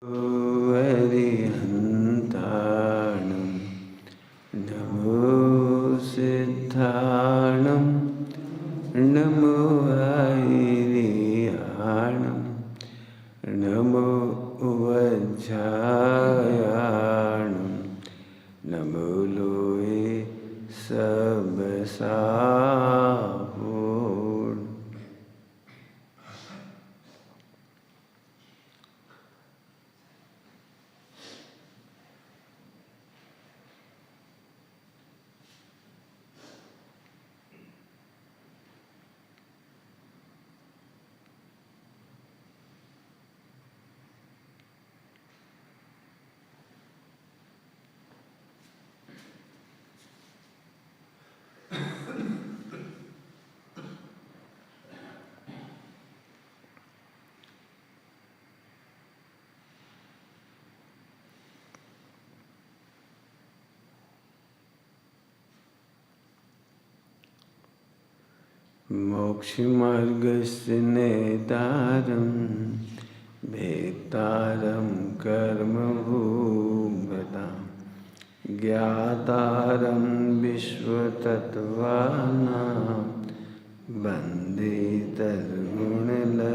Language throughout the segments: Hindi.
हरिहन्ताणं नमो सिद्धाणं नमो आयर्याणं नमो वज्रायाणं नमो लोये सबसाहुं। मोक्षमार्गस्य नेतारं भेत्तारं कर्मभूगतां ज्ञातारं विश्वतत्त्वानां वन्दे तद्गुणलब्धये।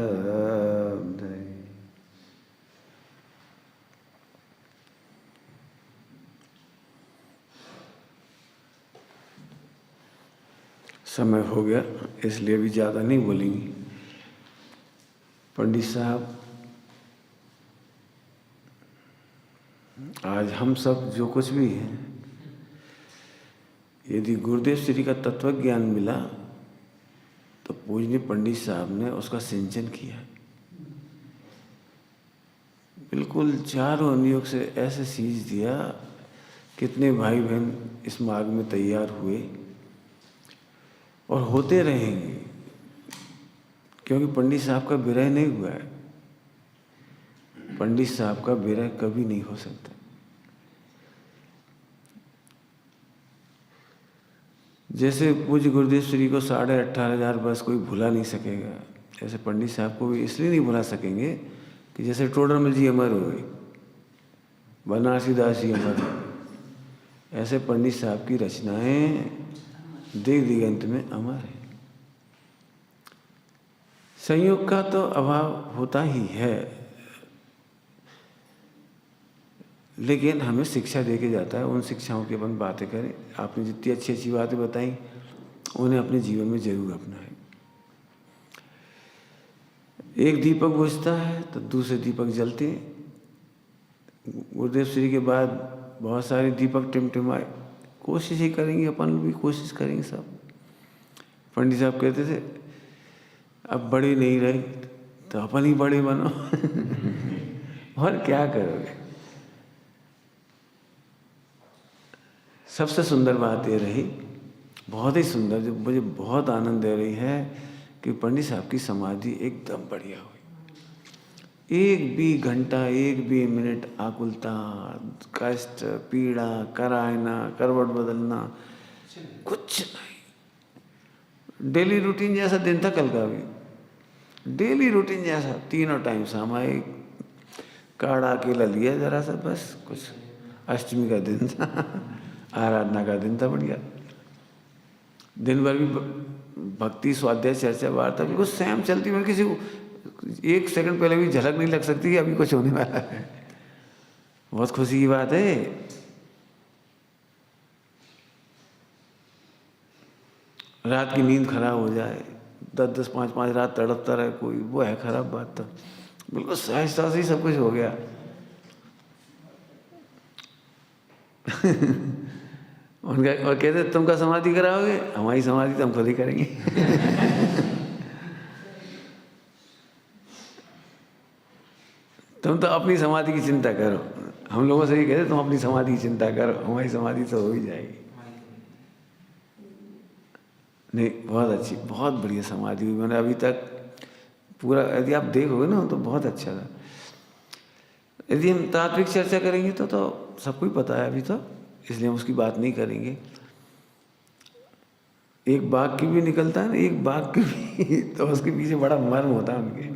समय हो गया इसलिए भी ज़्यादा नहीं बोलेंगी। पंडित साहब, आज हम सब जो कुछ भी हैं, यदि गुरुदेव श्री का तत्व ज्ञान मिला तो पूजनीय पंडित साहब ने उसका सिंचन किया। बिल्कुल चारों अनुयोग से ऐसे सींच दिया, कितने भाई बहन इस मार्ग में तैयार हुए और होते रहेंगे, क्योंकि पंडित साहब का विरह नहीं हुआ है। पंडित साहब का विरह कभी नहीं हो सकता। जैसे पूज्य गुरुदेव श्री को 18,500 वर्ष कोई भुला नहीं सकेगा, ऐसे पंडित साहब को भी इसलिए नहीं भुला सकेंगे कि जैसे टोडरमल जी अमर हुए, बनारसी दास जी अमर हुए, ऐसे पंडित साहब की रचनाएं देव दिगंत में अमर है। संयोग का तो अभाव होता ही है, लेकिन हमें शिक्षा दे के जाता है। उन शिक्षाओं की अपन बातें करें। आपने जितनी अच्छी अच्छी बातें बताई उन्हें अपने जीवन में जरूर अपनाएं। एक दीपक बुझता है तो दूसरे दीपक जलते हैं। गुरुदेव श्री के बाद बहुत सारे दीपक टिमटिमाए। कोशिश ही करेंगे, अपन भी कोशिश करेंगे सब। पंडित साहब कहते थे अब बड़े नहीं रहे तो अपन ही बड़े बनो। और क्या करोगे। सबसे सुंदर बात ये रही, बहुत ही सुंदर, जो मुझे बहुत आनंद दे रही है कि पंडित साहब की समाधि एकदम बढ़िया हुई। एक भी घंटा, एक भी मिनट आकुलता, कष्ट, पीड़ा, करायना, करवट बदलना कुछ नहीं। डेली रूटीन जैसा दिन था कल का भी, डेली रूटीन जैसा, तीनों टाइम सामायिक, काढ़ा अकेला लिया जरा सा बस, कुछ अष्टमी का दिन था, आराधना का दिन था, बढ़िया। दिन भर भी भक्ति, स्वाध्याय, चर्चा, वार्ता बिल्कुल सेम चलती। मैं किसी को एक सेकंड पहले भी झलक नहीं लग सकती कि अभी कुछ होने वाला है। बहुत खुशी की बात है। रात की नींद खराब हो जाए, 10-10, 5-5 रात तड़पता रहे कोई, वो है खराब बात। तो बिल्कुल सहजता से ही सब कुछ हो गया। उनका और कहते तुमका समाधि कराओगे, हमारी समाधि तो हम खुद ही करेंगे। तुम तो अपनी समाधि की चिंता करो। हम लोगों से ही कहते तुम अपनी समाधि की चिंता करो, हमारी समाधि तो हो ही जाएगी। नहीं, बहुत अच्छी, बहुत बढ़िया समाधि हुई। मैंने अभी तक पूरा, यदि आप देखोगे ना तो बहुत अच्छा था। यदि हम तात्विक चर्चा करेंगे तो सबको ही पता है अभी तो, इसलिए हम उसकी बात नहीं करेंगे। एक बाघ की भी निकलता है ना, एक बाघ की भी, तो उसके पीछे बड़ा मर्म होता है उनके।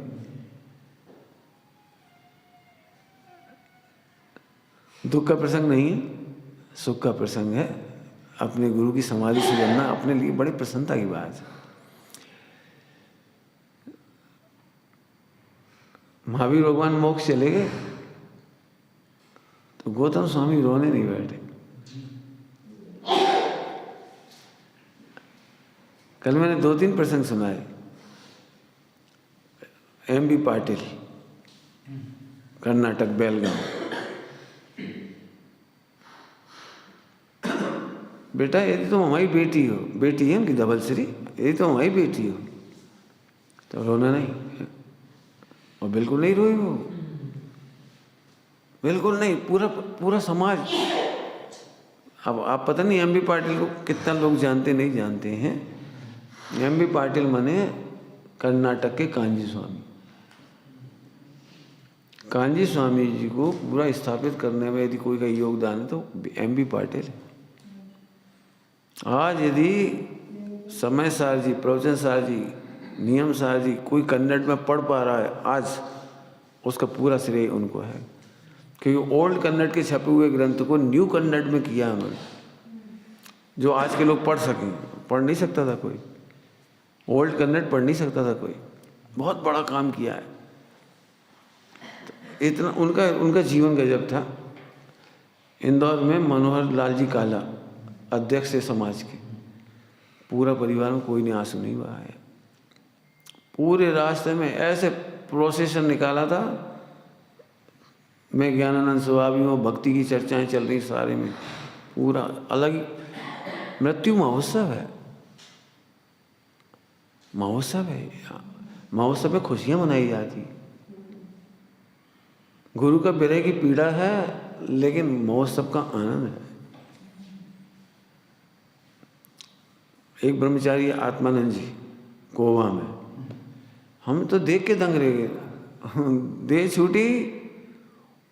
दुख का प्रसंग नहीं है, सुख का प्रसंग है। अपने गुरु की समाधि से जुड़ना अपने लिए बड़ी प्रसन्नता की बात है। महावीर भगवान मोक्ष चले गए तो गौतम स्वामी रोने नहीं बैठे। कल मैंने 2-3 प्रसंग सुनाए। M.B. पाटिल, कर्नाटक, बेलगांव। बेटा यदि तुम हमारी बेटी हो, बेटी है उनकी धवलश्री, यदि तुम हमारी बेटी हो तो रोना नहीं। और बिल्कुल नहीं रोई वो, बिल्कुल नहीं। पूरा समाज। अब आप पता नहीं M.B. पाटिल को कितना लोग जानते नहीं जानते हैं। M.B. पाटिल माने कर्नाटक के कांजी स्वामी। कांजी स्वामी जी को पूरा स्थापित करने में यदि कोई का योगदान है तो M.B. पाटिल है। आज यदि समय सार जी, प्रवचन सार जी, नियम सार जी कोई कन्नड़ में पढ़ पा रहा है आज, उसका पूरा श्रेय उनको है। क्योंकि ओल्ड कन्नड़ के छपे हुए ग्रंथ को न्यू कन्नड़ में किया उन्होंने, जो आज के लोग पढ़ सकें। पढ़ नहीं सकता था कोई, ओल्ड कन्नड़ पढ़ नहीं सकता था कोई। बहुत बड़ा काम किया है। तो इतना उनका जीवन गजब था। इंदौर में मनोहर लाल जी काला अध्यक्ष है समाज के, पूरा परिवार में कोई ने आंसू नहीं बहाया। पूरे रास्ते में ऐसे प्रोसेशन निकाला था। मैं ज्ञानानंद स्वामी हूँ, भक्ति की चर्चाएं चल रही सारे में, पूरा अलग ही मृत्यु महोत्सव है। महोत्सव है, महोत्सव में खुशियां मनाई जाती। गुरु का विरह की पीड़ा है, लेकिन महोत्सव का आनंद है। एक ब्रह्मचारी आत्मानंद जी गोवा में, हम तो देख के दंग रह गए। देह छूटी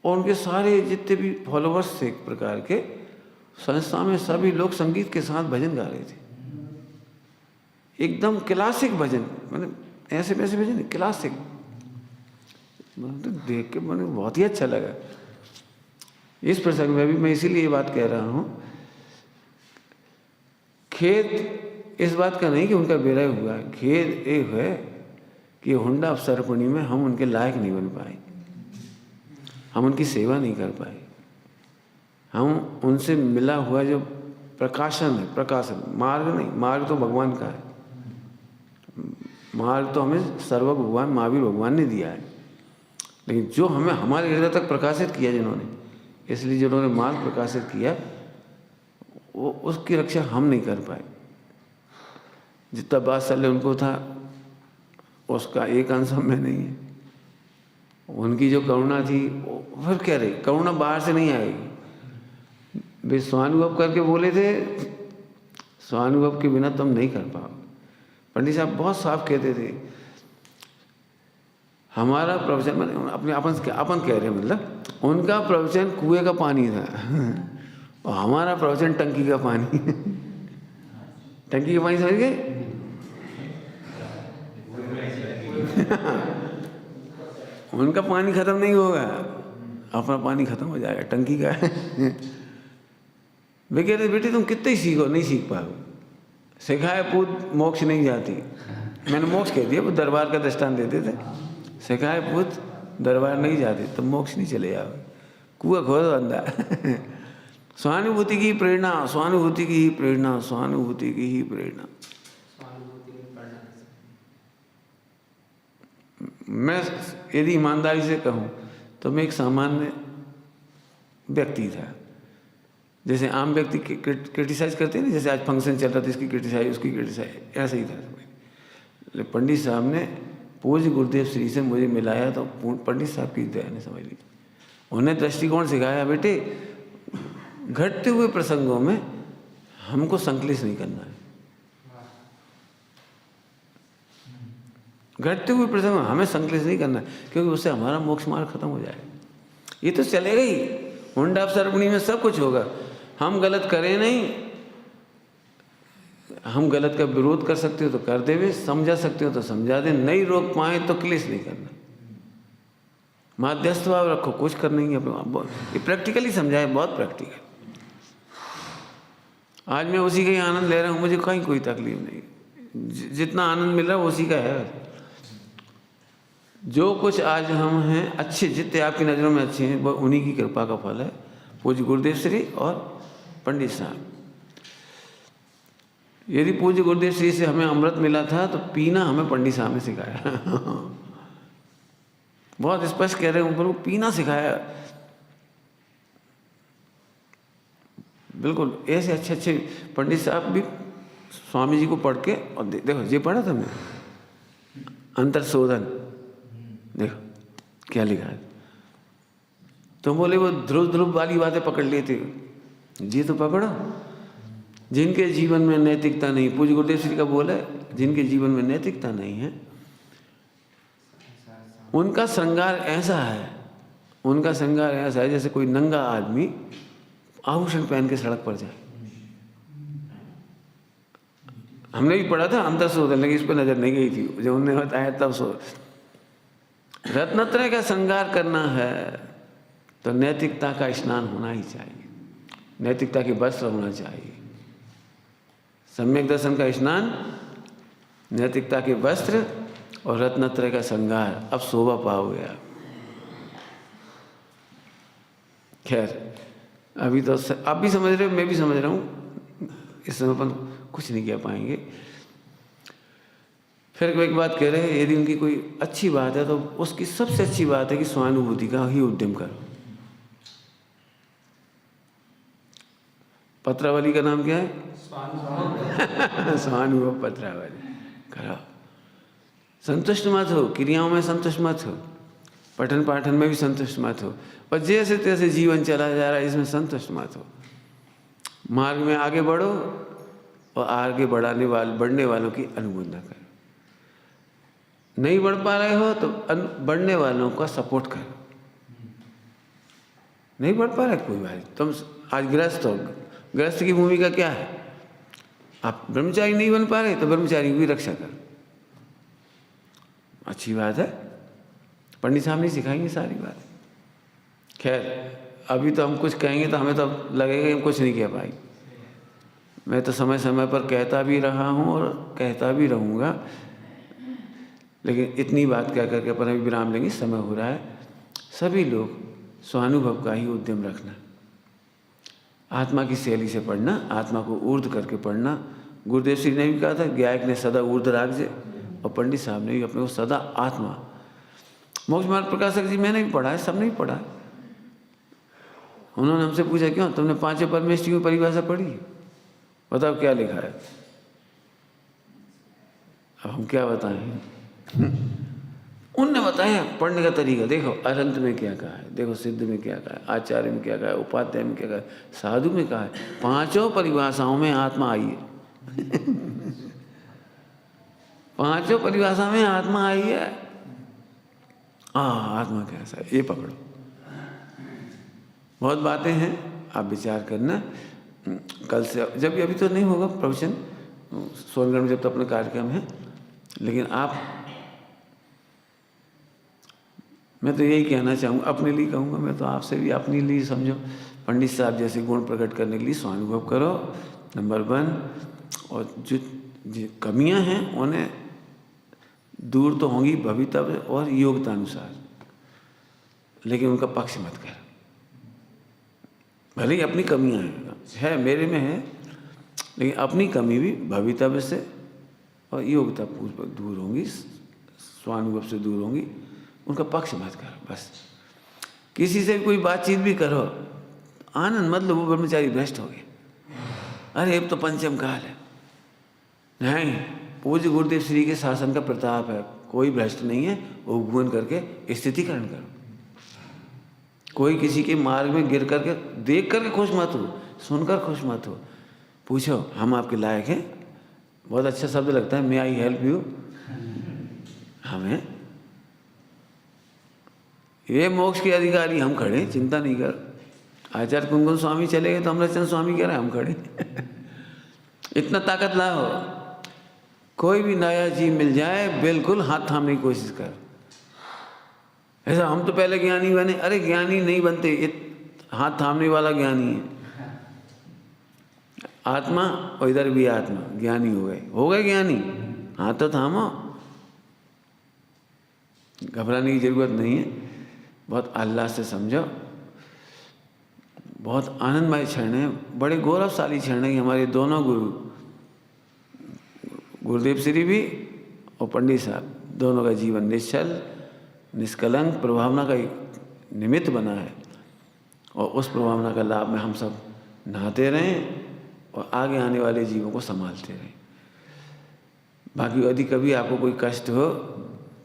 और उनके सारे जितने भी फॉलोवर्स थे एक प्रकार के, संस्था में सभी लोग संगीत के साथ भजन गा रहे थे। एकदम क्लासिक भजन, मतलब ऐसे वैसे भजन, क्लासिक। तो देख के मैंने बहुत ही अच्छा लगा। इस प्रसंग में भी मैं इसीलिए ये बात कह रहा हूँ, खेद इस बात का नहीं कि उनका विरह हुआ है। खेद एक है कि हुंडा अवसरपणी में हम उनके लायक नहीं बन पाए, हम उनकी सेवा नहीं कर पाए। हम उनसे मिला हुआ जो प्रकाशन है, प्रकाशन, मार्ग नहीं, मार्ग तो भगवान का है। मार्ग तो हमें सर्व भगवान महावीर भगवान ने दिया है, लेकिन जो हमें हमारे हृदय तक प्रकाशित किया जिन्होंने, इसलिए जिन्होंने मार्ग प्रकाशित किया, वो उसकी रक्षा हम नहीं कर पाए। जितना वात्सल्य उनको था उसका एक अंश में नहीं है। उनकी जो करुणा थी, फिर कह रहे करुणा बाहर से नहीं आएगी। वे स्वानुभव करके बोले थे, स्वानुभव के बिना तुम नहीं कर पाओ। पंडित साहब बहुत साफ कहते थे, हमारा प्रवचन अपने अपन कह रहे हैं, मतलब उनका प्रवचन कुएं का पानी था और हमारा प्रवचन टंकी का पानी। टंकी का पानी समझ गए? उनका पानी खत्म नहीं होगा, अपना पानी खत्म हो जाएगा, टंकी का है। वे कह रहे बेटे तुम कितने ही सीखो, नहीं सीख पाओ। सिखाए पूत मोक्ष नहीं जाती। मैंने मोक्ष कह दिया, वो दरबार का दृष्टांत देते थे। सिखाए पूत दरबार नहीं जाते तो मोक्ष नहीं चले जाओगे, कुआं खोदो अंदर। स्वानुभूति की प्रेरणा, स्वानुभूति की ही प्रेरणा, स्वानुभूति की ही प्रेरणा। मैं यदि ईमानदारी से कहूँ तो मैं एक सामान्य व्यक्ति था। जैसे आम व्यक्ति क्रिटिसाइज करते हैं ना, जैसे आज फंक्शन चल रहा था, इसकी क्रिटिसाइज, उसकी क्रिटिसाइज, ऐसा ही था। लेकिन पंडित साहब ने पूज्य गुरुदेव श्री से मुझे मिलाया तो पंडित साहब की दया ने समझ ली। उन्हें दृष्टिकोण सिखाया, बेटे घटते हुए प्रसंगों में हमको संकलित नहीं करना है। घटते हुए प्रसंग में हमें संकलित नहीं करना है, क्योंकि उससे हमारा मोक्ष मार्ग खत्म हो जाएगा। ये तो चलेगा ही, हुंडा अवसरपणी में सब कुछ होगा। हम गलत करें नहीं, हम गलत का विरोध कर सकते हो तो कर देवे, समझा सकते हो तो समझा दे, नहीं रोक पाए तो क्लेश नहीं करना। मध्यस्थ भाव रखो, कुछ कर नहीं है। ये प्रैक्टिकली समझाए, बहुत प्रैक्टिकल। आज मैं उसी का ही आनंद ले रहा हूँ, मुझे कहीं कोई तकलीफ नहीं। जितना आनंद मिल रहा है उसी का है। जो कुछ आज हम हैं अच्छे, जितने आपकी नज़रों में अच्छे हैं, वह उन्हीं की कृपा का फल है। पूज्य गुरुदेव श्री और पंडित साहब। यदि पूज्य गुरुदेव श्री से हमें अमृत मिला था तो पीना हमें पंडित साहब ने सिखाया। बहुत स्पष्ट कह रहे हैं, पर वो पीना सिखाया। बिल्कुल ऐसे अच्छे अच्छे पंडित साहब भी स्वामी जी को पढ़ के, और देखो ये पढ़ा था मैं, अंतर्शोधन, देखो क्या लिखा है। तो बोले वो ध्रुव ध्रुव वाली बातें पकड़ लेते, ये तो पकड़ो। जिनके जीवन में नैतिकता नहीं, पूज्य गुरुदेव श्री का बोल है, जिनके जीवन में नैतिकता नहीं है उनका श्रृंगार ऐसा है, उनका श्रृंगार ऐसा है जैसे कोई नंगा आदमी आभूषण पहन के सड़क पर जाए। हमने भी पढ़ा था अंतर्शोधन, लेकिन इस पर नजर नहीं गई थी। जब उन्होंने बताया तब रत्नत्रय का श्रृंगार करना है तो नैतिकता का स्नान होना ही चाहिए, नैतिकता के वस्त्र होना चाहिए। सम्यक दर्शन का स्नान, नैतिकता के वस्त्र और रत्नत्रय का श्रृंगार, अब शोभा पाओगे आप। खैर अभी तो आप भी समझ रहे हो, मैं भी समझ रहा हूँ, इस समय पर कुछ नहीं कह पाएंगे। फिर एक बात कह रहे हैं, यदि उनकी कोई अच्छी बात है तो उसकी सबसे अच्छी बात है कि स्वानुभूति का ही उद्यम करो। पत्रावली का नाम क्या है? स्वानुभव पत्रावली करो। संतुष्ट मत हो, क्रियाओं में संतुष्ट मत हो, पठन पाठन में भी संतुष्ट मत हो, पर जैसे तैसे जीवन चला जा रहा है इसमें संतुष्ट मत हो। मार्ग में आगे बढ़ो और आगे बढ़ने वालों की अनुमोदना करो। नहीं बढ़ पा रहे हो तो बढ़ने वालों का सपोर्ट करो। नहीं बढ़ पा रहे कोई बात, तुम आज गृहस्थ हो, गृहस्थ की भूमिका क्या है? आप ब्रह्मचारी नहीं बन पा रहे तो ब्रह्मचारी की रक्षा करो, अच्छी बात है। पंडित साहब नहीं सिखाएंगे सारी बात। खैर अभी तो हम कुछ कहेंगे तो हमें तो लगेगा कि हम कुछ नहीं कह पाएंगे। मैं तो समय समय पर कहता भी रहा हूँ और कहता भी रहूँगा, लेकिन इतनी बात कह करके अपन अभी विराम लेंगे, समय हो रहा है। सभी लोग स्वानुभव का ही उद्यम रखना, आत्मा की शैली से पढ़ना, आत्मा को ऊर्ध्व करके पढ़ना। गुरुदेव श्री ने भी कहा था, गायक ने सदा ऊर्ध्व राखजे, और पंडित साहब ने भी अपने को सदा आत्मा। मोक्ष मार्ग प्रकाशक जी मैंने भी पढ़ा है, सबने भी पढ़ा है। उन्होंने हमसे पूछा, क्यों तुमने पांचों परमेष्ठियों की परिभाषा पढ़ी? बताओ क्या लिखा है। अब हम क्या बताएं? उनने बताया पढ़ने का तरीका। देखो अरंत में क्या कहा है, देखो सिद्ध में क्या कहा है, आचार्य में क्या कहा है, उपाध्याय में क्या कहा है, साधु में कहा है। पांचों परिभाषाओं में आत्मा आई है। पांचों परिभाषा में आत्मा आई है। आत्मा कैसा है ये पकड़ो। बहुत बातें हैं, आप विचार करना। कल से, जब अभी तो नहीं होगा प्रवचन, सोनगढ़ में जब तो अपने कार्यक्रम है, लेकिन आप, मैं तो यही कहना चाहूँगा, अपने लिए कहूँगा, मैं तो आपसे भी अपने लिए समझो। पंडित साहब जैसे गुण प्रकट करने के लिए स्वानुभव करो, नंबर 1। और जो कमियां हैं उन्हें दूर तो होंगी भवितव्य और योग्यता अनुसार, लेकिन उनका पक्ष मत कर। भले ही अपनी कमियां है, मेरे में है, लेकिन अपनी कमी भी भवितव्य से और योग्यता पूर्वक दूर होंगी, स्वानुभव से दूर होंगी। उनका पक्ष मत करो। बस किसी से भी कोई बातचीत भी करो, आनंद मतलब वो ब्रह्मचारी भ्रष्ट हो गए, अरे अब तो पंचम काल है। नहीं, पूज्य गुरुदेव श्री के शासन का प्रताप है, कोई भ्रष्ट नहीं है। वो उपगमन करके स्थितिकरण करो। कोई किसी के मार्ग में गिर करके देख करके खुश मत हो, सुनकर खुश मत हो। पूछो हम आपके लायक हैं। बहुत अच्छा शब्द लगता है, मे आई हेल्प यू। हमें ये मोक्ष के अधिकारी हम खड़े, चिंता नहीं कर। आचार्य कुंगुन स्वामी चले गए तो अमृतचंद स्वामी कह रहे हम खड़े। इतना ताकत लाओ। कोई भी नया जीव मिल जाए बिल्कुल हाथ थामने की कोशिश कर। ऐसा हम तो पहले ज्ञानी बने। अरे ज्ञानी नहीं बनते, हाथ थामने वाला ज्ञानी है। आत्मा और इधर भी आत्मा, ज्ञानी हो गए ज्ञानी। हाथ तो थामो, घबराने की जरूरत नहीं है। बहुत अल्लाह से समझो। बहुत आनंदमय क्षण है, बड़े गौरवशाली क्षण है कि हमारे दोनों गुरु, गुरुदेव श्री भी और पंडित साहब, दोनों का जीवन निश्चल निष्कलंक प्रभावना का एक निमित्त बना है। और उस प्रभावना का लाभ में हम सब नहाते रहें और आगे आने वाले जीवों को संभालते रहें। बाकी यदि कभी आपको कोई कष्ट हो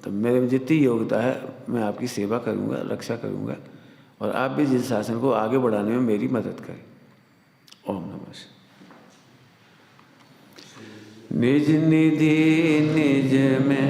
तो मेरे में जितनी योग्यता है मैं आपकी सेवा करूँगा, रक्षा करूँगा, और आप भी जिस शासन को आगे बढ़ाने में मेरी मदद करें। ओम नमः शिवाय। निज निधि निज में